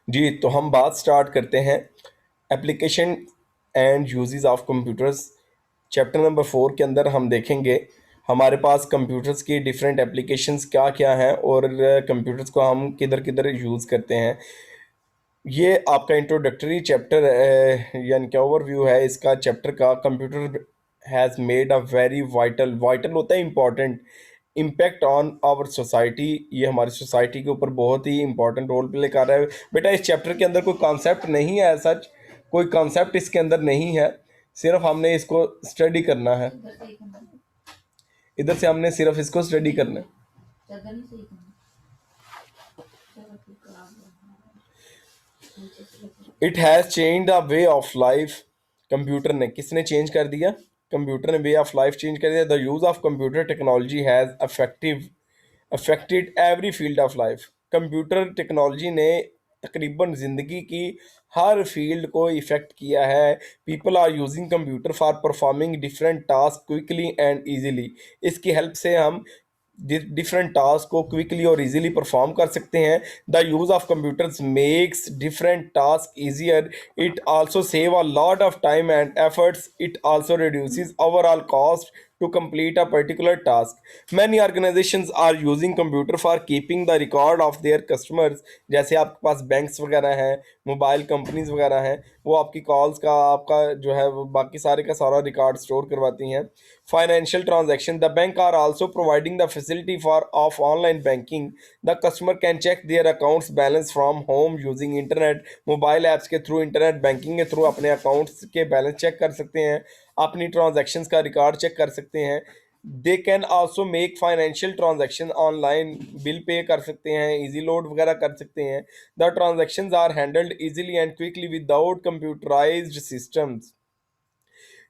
जी, तो हम बात स्टार्ट करते हैं application and uses of computers. Chapter number 4 के अंदर हम देखेंगे हमारे पास कंप्यूटर्स की डिफरेंट एप्लीकेशंस क्या क्या हैं और कंप्यूटर्स को हम किधर किधर यूज़ करते हैं। ये आपका इंट्रोडक्टरी चैप्टर यानी कि ओवरव्यू है इसका चैप्टर का। Computer has made a very vital vital होता है important impact on our society. ये हमारी सोसाइटी के ऊपर बहुत ही इंपॉर्टेंट रोल प्ले कर रहा है। बेटा इस चैप्टर के अंदर कोई कॉन्सेप्ट नहीं है, सच कोई कॉन्सेप्ट इसके अंदर नहीं है, सिर्फ हमने इसको स्टडी करना है। इधर से हमने सिर्फ इसको स्टडी करना है। It has change the way of life. Computer ने किसने चेंज कर दिया? कंप्यूटर ने वे ऑफ लाइफ चेंज कर दिया। The use of computer technology has affected every field of life. Computer technology ने तकरीबन ज़िंदगी की हर फील्ड को इफ़ेक्ट किया है। People are using computer for performing different task quickly and easily. इसकी हेल्प से हम डिफरेंट टास्क को क्विकली और इजीली परफॉर्म कर सकते हैं। The use of computers makes different task easier. It also save a lot of time and efforts. It also reduces overall cost to complete a particular task. Many organizations are using computer for keeping the record of their customers. जैसे आपके पास banks वगैरह हैं, mobile companies वगैरह हैं, वो आपकी calls का आपका जो है वो बाकी सारे का सारा रिकॉर्ड स्टोर करवाती हैं। Financial transaction, the bank are also providing the facility for of online banking. The customer can check their accounts balance from home using internet. Mobile apps के थ्रू, इंटरनेट बैंकिंग के through अपने accounts के balance check कर सकते हैं, अपनी transactions का record check कर सकते हैं। They can also make financial transaction online, bill pay कर सकते हैं, इजी लोड वगैरह कर सकते हैं। The transactions are handled easily and quickly without computerized systems.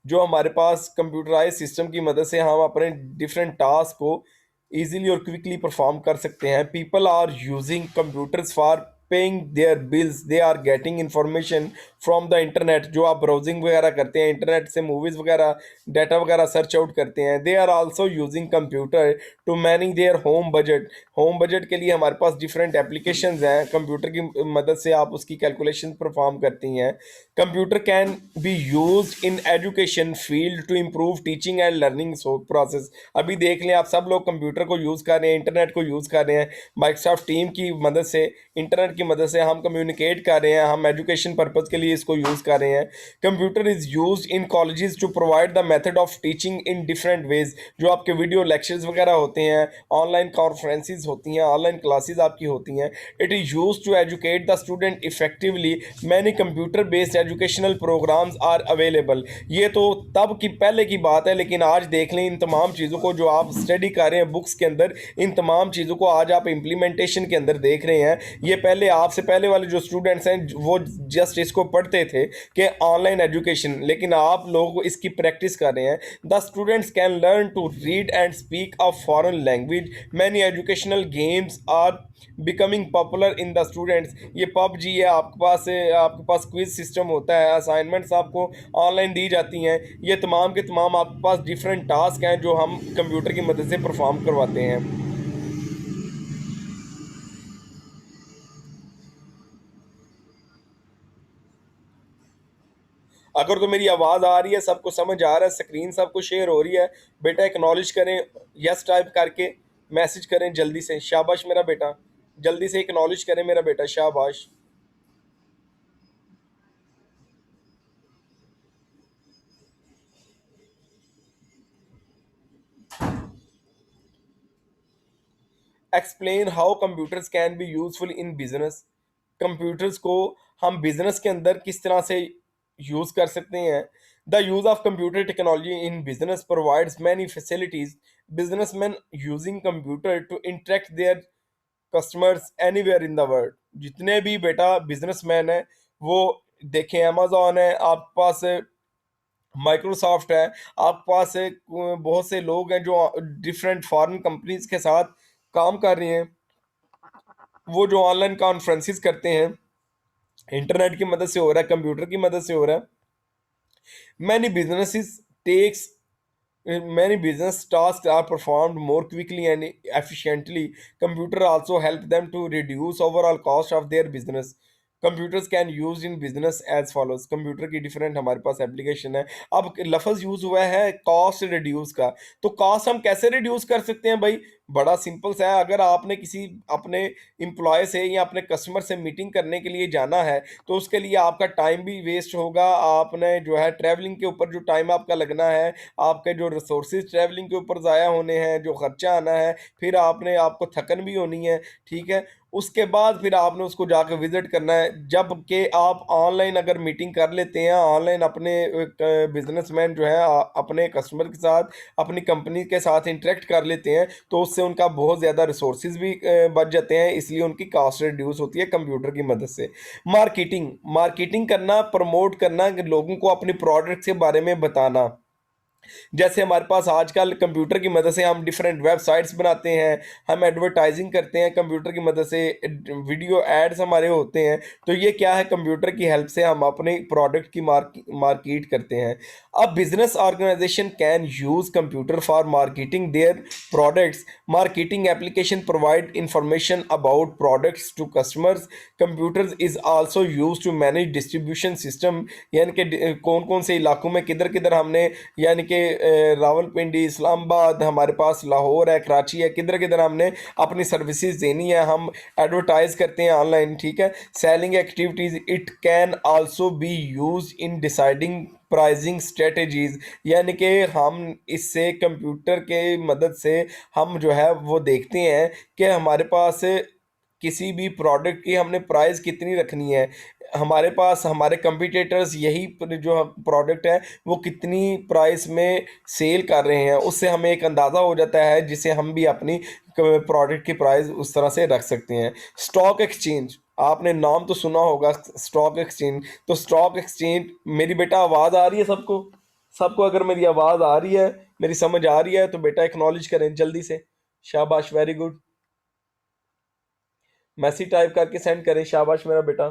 जो हमारे पास कंप्यूटराइज सिस्टम की मदद से हम अपने डिफरेंट टास्क को इजीली और क्विकली परफॉर्म कर सकते हैं। People are using computers for paying their bills. They are getting information from the internet. जो आप ब्राउजिंग वगैरह करते हैं, इंटरनेट से मूवीज़ वगैरह डाटा वगैरह सर्च आउट करते हैं। They are also using computer to manage their home budget. Home budget के लिए हमारे पास डिफरेंट एप्लीकेशंस हैं, कंप्यूटर की मदद से आप उसकी कैलकुलेशन परफॉर्म करती हैं। Computer can be use in education field to improve teaching and learning process. अभी देख लें, आप सब लोग कंप्यूटर को यूज़ कर रहे हैं, इंटरनेट को यूज़ कर रहे हैं। माइक्रोसॉफ्ट टीम की मदद से, इंटरनेट की मदद से हम कम्युनिकेट कर रहे हैं, हम एजुकेशन पर्पज़ के लिए इसको यूज़ कर रहे हैं। Computer is use in colleges to provide the method of teaching in different ways. जो आपके वीडियो लेक्चर्स वगैरह होते हैं, ऑनलाइन कॉन्फ्रेंसेज होती हैं, ऑनलाइन क्लासेज आपकी होती हैं। It is use to educate the student effectively. Many computer based educational programs are available. ये तो तब की पहले की बात है, लेकिन आज देख लें इन तमाम चीज़ों को जो आप स्टडी कर रहे हैं बुक्स के अंदर, इन तमाम चीज़ों को आज आप इम्प्लीमेंटेशन के अंदर देख रहे हैं। ये पहले आपसे पहले वाले जो स्टूडेंट्स हैं वो जस्ट इसको पढ़ते थे कि ऑनलाइन एजुकेशन, लेकिन आप लोग इसकी प्रैक्टिस कर रहे हैं। The students can learn to read and speak a foreign language. Many educational games are becoming popular in the students. ये पबजी है, आपके पास क्विज सिस्टम होता है, असाइनमेंट्स आपको ऑनलाइन दी जाती हैं। ये तमाम के तमाम आपके पास डिफरेंट टास्क हैं जो हम कंप्यूटर की मदद से परफॉर्म करवाते हैं। अगर तो मेरी आवाज़ आ रही है, सबको समझ आ रहा है, स्क्रीन सबको शेयर हो रही है, बेटा एक्नॉलेज करें, यस टाइप करके मैसेज करें जल्दी से। शाबाश मेरा बेटा, जल्दी से एक्नॉलेज करें मेरा बेटा, शाबाश। Explain how computers can be useful in business. Computers को हम बिजनेस के अंदर किस तरह से यूज कर सकते हैं। The use of computer technology in business provides many facilities. Businessman using computer to interact their customers anywhere in the world. जितने भी बेटा बिजनेसमैन है वो देखें, अमेजोन है आपके पास, माइक्रोसॉफ्ट है आपके पास, बहुत से लोग हैं जो डिफरेंट फॉरेन कंपनीज के साथ काम कर रहे हैं। वो जो ऑनलाइन कॉन्फ्रेंसिस करते हैं, इंटरनेट की मदद से हो रहा है, कंप्यूटर की मदद से हो रहा है। Many businesses takes many business tasks are performed more quickly and efficiently. Computer also help them to reduce overall cost of their business. Computers can use in business as follows. Computer की different हमारे पास application है। अब लफ्ज use हुआ है cost reduce का, तो कॉस्ट हम कैसे रिड्यूस कर सकते हैं भाई? बड़ा सिंपल सा है। अगर आपने किसी अपने एम्प्लॉय से या अपने कस्टमर से मीटिंग करने के लिए जाना है, तो उसके लिए आपका टाइम भी वेस्ट होगा। आपने जो है ट्रैवलिंग के ऊपर जो टाइम आपका लगना है, आपके जो रिसोर्सेज ट्रैवलिंग के ऊपर ज़ाया होने हैं, जो खर्चा आना है, फिर आपको थकन भी होनी है, ठीक है। उसके बाद फिर आपने उसको जाकर विजिट करना है। जबकि आप ऑनलाइन अगर मीटिंग कर लेते हैं, ऑनलाइन अपने बिजनेसमैन जो है अपने कस्टमर के साथ, अपनी कंपनी के साथ इंटरेक्ट कर लेते हैं, तो उससे उनका बहुत ज़्यादा रिसोर्सेज भी बच जाते हैं, इसलिए उनकी कॉस्ट रिड्यूस होती है कंप्यूटर की मदद से। मार्केटिंग, मार्केटिंग करना, प्रमोट करना, लोगों को अपनी प्रोडक्ट के बारे में बताना। जैसे हमारे पास आजकल कंप्यूटर की मदद से हम डिफरेंट वेबसाइट्स बनाते हैं, हम एडवर्टाइजिंग करते हैं कंप्यूटर की मदद से, वीडियो एड्स हमारे होते हैं। तो ये क्या है, कंप्यूटर की हेल्प से हम अपने प्रोडक्ट की मार्केट करते हैं। अब business organization can use computer for marketing their products. Marketing application provide information about products to customers. Computer is also use to manage distribution system, यानी कि कौन कौन से इलाकों में किधर किधर हमने, यानी कि रावलपिंडी, इस्लामाबाद, हमारे पास लाहौर है, कराची है, किधर किधर हमने अपनी सर्विसेज देनी है, हम एडवर्टाइज करते हैं ऑनलाइन, ठीक है। Selling activities, it can also be use in deciding pricing strategies. यानी कि हम इससे कंप्यूटर के मदद से हम जो है वो देखते हैं कि हमारे पास किसी भी प्रोडक्ट की हमने प्राइस कितनी रखनी है। हमारे पास हमारे कंपटीटर्स यही जो प्रोडक्ट है वो कितनी प्राइस में सेल कर रहे हैं, उससे हमें एक अंदाज़ा हो जाता है, जिससे हम भी अपनी प्रोडक्ट की प्राइस उस तरह से रख सकते हैं। स्टॉक एक्सचेंज, आपने नाम तो सुना होगा, स्टॉक एक्सचेंज। तो स्टॉक एक्सचेंज, मेरी बेटा आवाज़ आ रही है सबको? सबको अगर मेरी आवाज़ आ रही है, मेरी समझ आ रही है, तो बेटा एक्नॉलेज करें जल्दी से। शाबाश, वेरी गुड। मैसेज टाइप करके सेंड करें, शाबाश मेरा बेटा,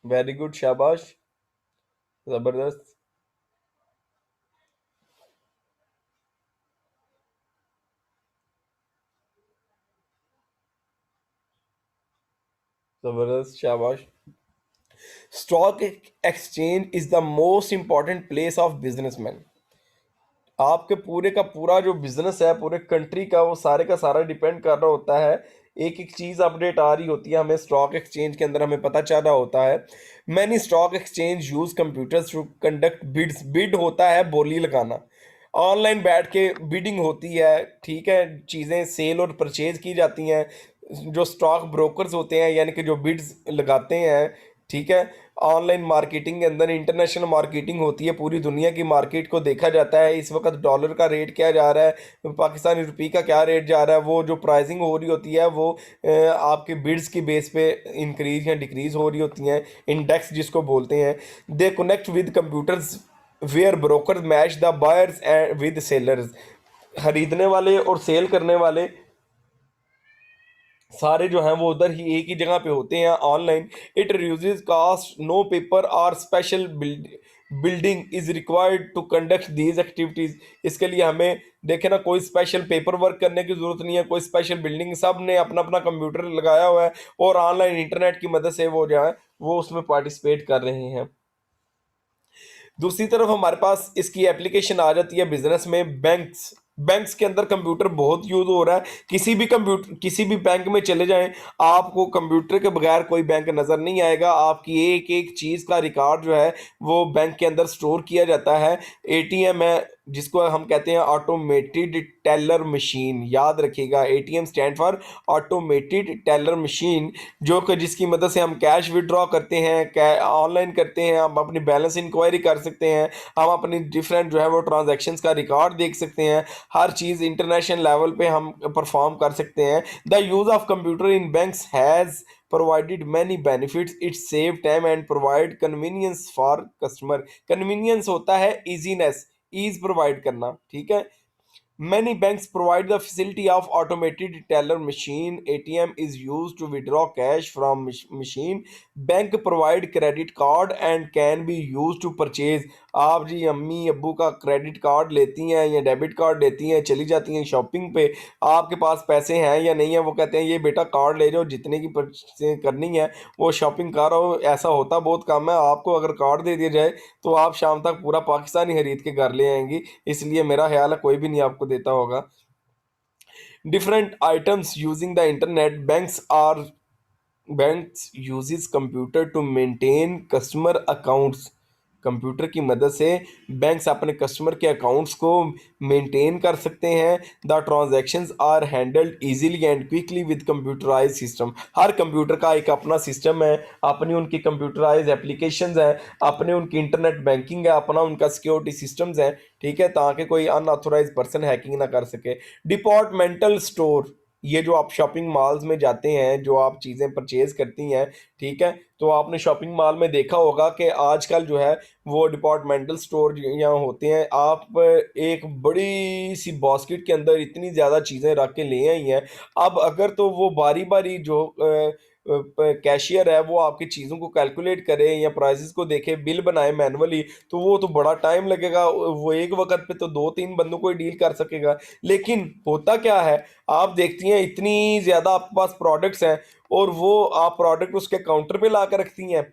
वेरी गुड, शाबाश, जबरदस्त, जबरदस्त, शाबाश। Stock exchange is the most important place of businessman. आपके पूरे का पूरा जो बिजनेस है पूरे कंट्री का, वो सारे का सारा डिपेंड कर रहा होता है। एक एक चीज़ अपडेट आ रही होती है, हमें स्टॉक एक्सचेंज के अंदर हमें पता चल रहा होता है। Many stock exchange use computers to conduct bids. Bid होता है बोली लगाना, ऑनलाइन बैठ के बिडिंग होती है, ठीक है, चीज़ें सेल और परचेज की जाती हैं। जो स्टॉक ब्रोकर्स होते हैं, यानी कि जो बिड्स लगाते हैं, ठीक है। ऑनलाइन मार्केटिंग के अंदर इंटरनेशनल मार्केटिंग होती है, पूरी दुनिया की मार्केट को देखा जाता है। इस वक्त डॉलर का रेट क्या जा रहा है, पाकिस्तानी रुपये का क्या रेट जा रहा है, वो जो प्राइसिंग हो रही होती है वो आपके बिड्स की बेस पे इंक्रीज या डिक्रीज हो रही होती हैं, इंडेक्स जिसको बोलते हैं। They connect with computers where broker match the buyers and with sellers. खरीदने वाले और सेल करने वाले सारे जो हैं वो उधर ही एक ही जगह पे होते हैं online. It reduces cost, no paper और special building is required to conduct these activities. इसके लिए हमें देखे ना, कोई स्पेशल पेपर वर्क करने की जरूरत नहीं है, कोई स्पेशल बिल्डिंग, सब ने अपना अपना कंप्यूटर लगाया हुआ है और ऑनलाइन इंटरनेट की मदद से वो जो है वो उसमें पार्टिसिपेट कर रहे हैं। दूसरी तरफ हमारे पास इसकी एप्लीकेशन आ जाती है बिजनेस में। बैंक्स, बैंक्स के अंदर कंप्यूटर बहुत यूज हो रहा है। किसी भी बैंक में चले जाएं, आपको कंप्यूटर के बगैर कोई बैंक नजर नहीं आएगा। आपकी एक एक चीज का रिकॉर्ड जो है वो बैंक के अंदर स्टोर किया जाता है। एटीएम है जिसको हम कहते हैं ऑटोमेटेड टेलर मशीन, याद रखिएगा, ATM stand for automated teller machine, जो कि जिसकी मदद से हम कैश विड्रॉ करते हैं, ऑनलाइन करते हैं, हम अपनी बैलेंस इंक्वायरी कर सकते हैं, हम अपनी डिफरेंट जो है वो ट्रांजैक्शंस का रिकॉर्ड देख सकते हैं। हर चीज़ इंटरनेशनल लेवल पे हम परफॉर्म कर सकते हैं। The use of computer in banks has provided many benefits. It save time and provide convenience for customer. convenience होता है easiness, ईज प्रोवाइड करना, ठीक है। Many banks provide the facility of automated teller machine. ATM is used to withdraw cash from machine. Bank provide credit card and can be used to purchase. आप जी अम्मी अब्बू का credit card लेती हैं या डेबिट कार्ड लेती हैं, चली जाती हैं शॉपिंग पे, आपके पास पैसे हैं या नहीं है, वो कहते हैं ये बेटा कार्ड ले जाओ, जितने की परचेज करनी है वो शॉपिंग करो। ऐसा होता बहुत कम है, आपको अगर कार्ड दे दिया जाए तो आप शाम तक पूरा पाकिस्तान ही खरीद के घर ले आएंगी, इसलिए मेरा ख्याल है कोई भी नहीं आपको देता होगा। Different items using the internet, banks uses computer to maintain customer accounts. Computer की मदद से बैंक्स अपने कस्टमर के अकाउंट्स को मेंटेन कर सकते हैं। The transactions are handled easily and quickly with computerize system. हर कंप्यूटर का एक अपना सिस्टम है, अपनी उनकी कंप्यूटराइज एप्लीकेशंस हैं, अपने उनकी इंटरनेट बैंकिंग है, अपना उनका सिक्योरिटी सिस्टम्स है, ठीक है, ताकि कोई अनऑथोराइज पर्सन हैकिंग ना कर सके। डिपार्टमेंटल स्टोर, ये जो आप शॉपिंग मॉल्स में जाते हैं, जो आप चीज़ें परचेज करती हैं, ठीक है, तो आपने शॉपिंग मॉल में देखा होगा कि आजकल जो है वो डिपार्टमेंटल स्टोर यहाँ होते हैं। आप एक बड़ी सी बास्केट के अंदर इतनी ज़्यादा चीज़ें रख के ले आई हैं, अब अगर तो वो बारी बारी जो कैशियर है वो आपकी चीज़ों को कैलकुलेट करे या प्राइसेस को देखे, बिल बनाए मैनुअली, तो वो तो बड़ा टाइम लगेगा, वो एक वक्त पे तो दो तीन बंदों को ही डील कर सकेगा। लेकिन होता क्या है, आप देखती हैं इतनी ज़्यादा आपके पास प्रोडक्ट्स हैं और वो आप प्रोडक्ट उसके काउंटर पे ला कर रखती हैं।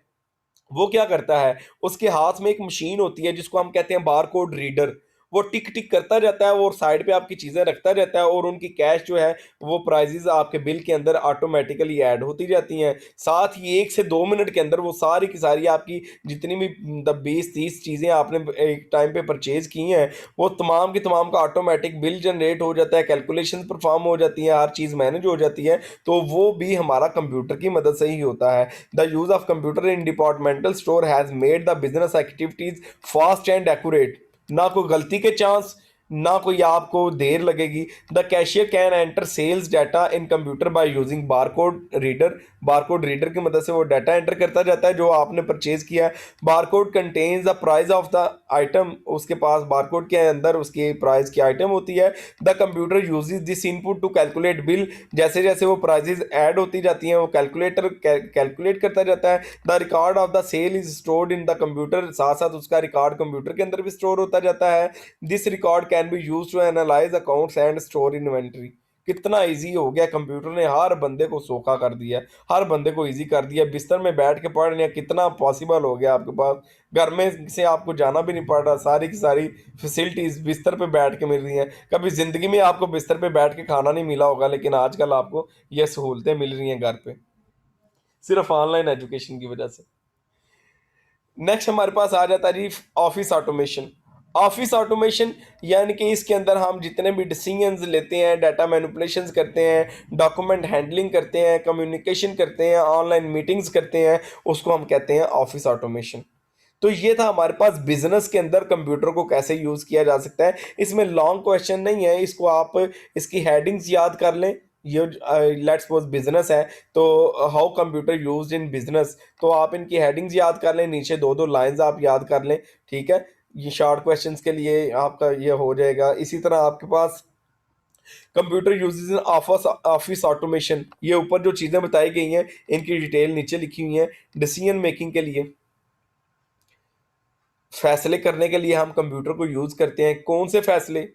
वो क्या करता है, उसके हाथ में एक मशीन होती है जिसको हम कहते हैं बार कोड रीडर, वो टिक टिक करता रहता है और साइड पे आपकी चीज़ें रखता रहता है और उनकी कैश जो है वो प्राइजेज आपके बिल के अंदर ऑटोमेटिकली ऐड होती जाती हैं। साथ ही 1 से 2 मिनट के अंदर वो सारी की सारी आपकी जितनी भी 20-30 चीज़ें आपने एक टाइम पे परचेज की हैं, वो तमाम की तमाम का ऑटोमेटिक बिल जनरेट हो जाता है, कैलकुलेशन परफॉर्म हो जाती है, हर चीज़ मैनेज हो जाती है। तो वो भी हमारा कंप्यूटर की मदद से ही होता है। The use of computer in departmental store has made the business activities fast and accurate. ना कोई गलती के चांस, ना कोई आपको देर लगेगी। The cashier can enter sales data in computer by using barcode reader. Barcode reader की मदद से वो डाटा एंटर करता जाता है जो आपने परचेज किया है। Barcode contains the price of the item, उसके पास बारकोड के अंदर उसकी प्राइस की आइटम होती है। The computer uses this input to calculate bill, जैसे जैसे वो प्राइजेज ऐड होती जाती हैं वो कैलकुलेट करता जाता है। The record of the sale is stored in the computer, साथ साथ उसका रिकॉर्ड कंप्यूटर के अंदर भी स्टोर होता जाता है। This record can be use to analyze accounts and store inventory. कितना इजी हो गया, कंप्यूटर ने हर बंदे को सोखा कर दिया, हर बंदे को इजी कर दिया। बिस्तर में बैठ के पढ़ लिया, कितना पॉसिबल हो गया आपके पास, घर में से आपको जाना भी नहीं पड़ रहा, सारी की सारी फैसिलिटीज बिस्तर पे बैठ के मिल रही हैं। कभी जिंदगी में आपको बिस्तर पे बैठ के खाना नहीं मिला होगा, लेकिन आजकल आपको ये सहूलतें मिल रही हैं घर पे, सिर्फ ऑनलाइन एजुकेशन की वजह से। नेक्स्ट हमारे पास आ जाता है जी ऑफिस ऑटोमेशन। ऑफिस ऑटोमेशन यानी कि इसके अंदर हम जितने भी डिसीजंस लेते हैं, डाटा मैनिपुलेशंस करते हैं, डॉक्यूमेंट हैंडलिंग करते हैं, कम्युनिकेशन करते हैं, ऑनलाइन मीटिंग्स करते हैं, उसको हम कहते हैं ऑफिस ऑटोमेशन। तो ये था हमारे पास बिजनेस के अंदर कंप्यूटर को कैसे यूज़ किया जा सकता है। इसमें लॉन्ग क्वेश्चन नहीं है, इसको आप इसकी हेडिंग्स याद कर लें। ये लेट्स सपोज बिजनेस है, तो how computer used in business, तो आप इनकी हेडिंग्स याद कर लें, नीचे दो दो लाइंस आप याद कर लें, ठीक है। ये शॉर्ट क्वेश्चंस के लिए आपका ये हो जाएगा। इसी तरह आपके पास computer uses in office office automation, ये ऊपर जो चीज़ें बताई गई हैं इनकी डिटेल नीचे लिखी हुई हैं। डिसीजन मेकिंग के लिए, फैसले करने के लिए हम कंप्यूटर को यूज़ करते हैं। कौन से फैसले,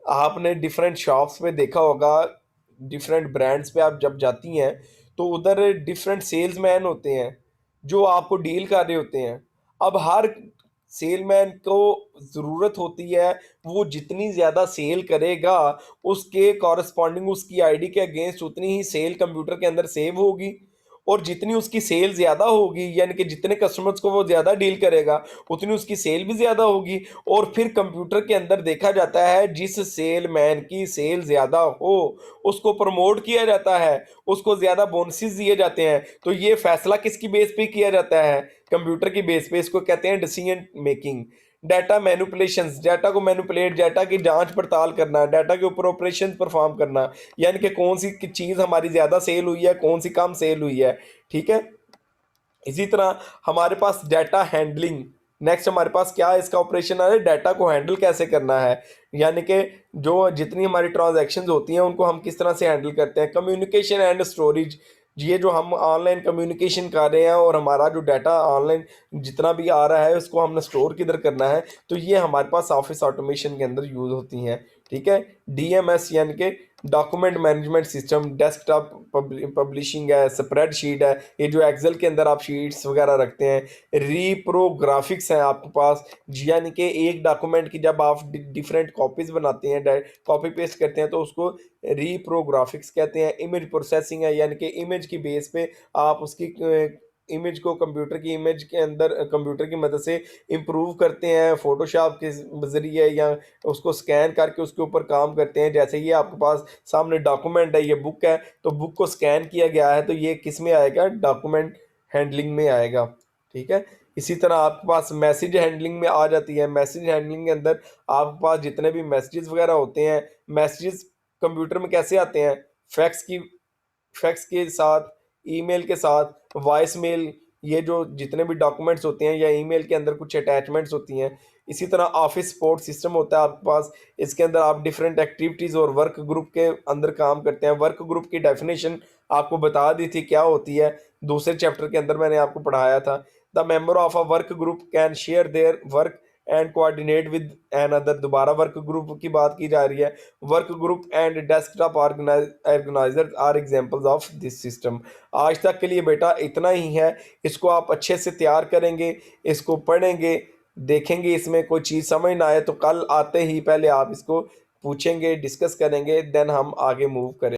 आपने डिफरेंट शॉप्स पे देखा होगा, डिफरेंट ब्रांड्स पे आप जब जाती हैं तो उधर डिफरेंट सेल्समैन होते हैं जो आपको डील कर रहे होते हैं। अब हर सेलमैन को ज़रूरत होती है, वो जितनी ज़्यादा सेल करेगा उसके कॉरस्पॉन्डिंग उसकी आईडी के अगेंस्ट उतनी ही सेल कंप्यूटर के अंदर सेव होगी, और जितनी उसकी सेल ज़्यादा होगी यानी कि जितने कस्टमर्स को वो ज़्यादा डील करेगा उतनी उसकी सेल भी ज़्यादा होगी। और फिर कंप्यूटर के अंदर देखा जाता है जिस सेलमैन की सेल ज़्यादा हो उसको प्रमोट किया जाता है, उसको ज़्यादा बोनसेस दिए जाते हैं। तो ये फैसला किसकी बेस पे किया जाता है, कंप्यूटर की बेस पे। इसको कहते हैं decision making. Data manipulations, data को मैनिपुलेट, डाटा की जांच पड़ताल करना, डाटा के ऊपर ऑपरेशन परफॉर्म करना, यानी कि कौन सी चीज़ हमारी ज़्यादा सेल हुई है, कौन सी कम सेल हुई है, ठीक है। इसी तरह हमारे पास डाटा हैंडलिंग, नेक्स्ट हमारे पास क्या है, इसका ऑपरेशन है, डाटा को हैंडल कैसे करना है, यानी कि जो जितनी हमारी ट्रांजैक्शंस होती हैं उनको हम किस तरह से हैंडल करते हैं। कम्युनिकेशन एंड स्टोरेज, ये जो हम ऑनलाइन कम्युनिकेशन कर रहे हैं और हमारा जो डाटा ऑनलाइन जितना भी आ रहा है उसको हमने स्टोर किधर करना है, तो ये हमारे पास ऑफिस ऑटोमेशन के अंदर यूज़ होती हैं। ठीक है, डीएमएस यानी कि document management system, desktop publishing है, स्प्रेडशीट है, ये जो एक्सेल के अंदर आप शीट्स वगैरह रखते हैं। रीप्रोग्राफिक्स हैं आपके पास, यानी कि एक डॉक्यूमेंट की जब आप डिफरेंट कॉपीज बनाते हैं, कॉपी पेस्ट करते हैं, तो उसको रीप्रोग्राफिक्स कहते हैं। इमेज प्रोसेसिंग है, यानी कि इमेज की बेस पे आप उसकी इमेज को कंप्यूटर की इमेज के अंदर कंप्यूटर की मदद से इम्प्रूव करते हैं फोटोशॉप के ज़रिए, या उसको स्कैन करके उसके ऊपर काम करते हैं। जैसे ये आपके पास सामने डॉक्यूमेंट है, ये बुक है, तो बुक को स्कैन किया गया है, तो ये किस में आएगा, डॉक्यूमेंट हैंडलिंग में आएगा। ठीक है, इसी तरह आपके पास मैसेज हैंडलिंग में आ जाती है। मैसेज हैंडलिंग के अंदर आपके पास जितने भी मैसेजेस वगैरह होते हैं, मैसेजेस कंप्यूटर में कैसे आते हैं, फैक्स की फैक्स के साथ, ईमेल के साथ, वॉइस मेल, ये जो जितने भी डॉक्यूमेंट्स होते हैं या ईमेल के अंदर कुछ अटैचमेंट्स होती हैं। इसी तरह ऑफिस सपोर्ट सिस्टम होता है आपके पास, इसके अंदर आप डिफरेंट एक्टिविटीज़ और वर्क ग्रुप के अंदर काम करते हैं। वर्क ग्रुप की डेफिनेशन आपको बता दी थी क्या होती है, दूसरे चैप्टर के अंदर मैंने आपको पढ़ाया था। The member of a work group can share their work and coordinate with another, दोबारा वर्क ग्रुप की बात की जा रही है। Work group and desktop organizer are examples of this system. आज तक के लिए बेटा इतना ही है, इसको आप अच्छे से तैयार करेंगे, इसको पढ़ेंगे, देखेंगे, इसमें कोई चीज़ समझ ना आए तो कल आते ही पहले आप इसको पूछेंगे, डिस्कस करेंगे, देन हम आगे मूव करें।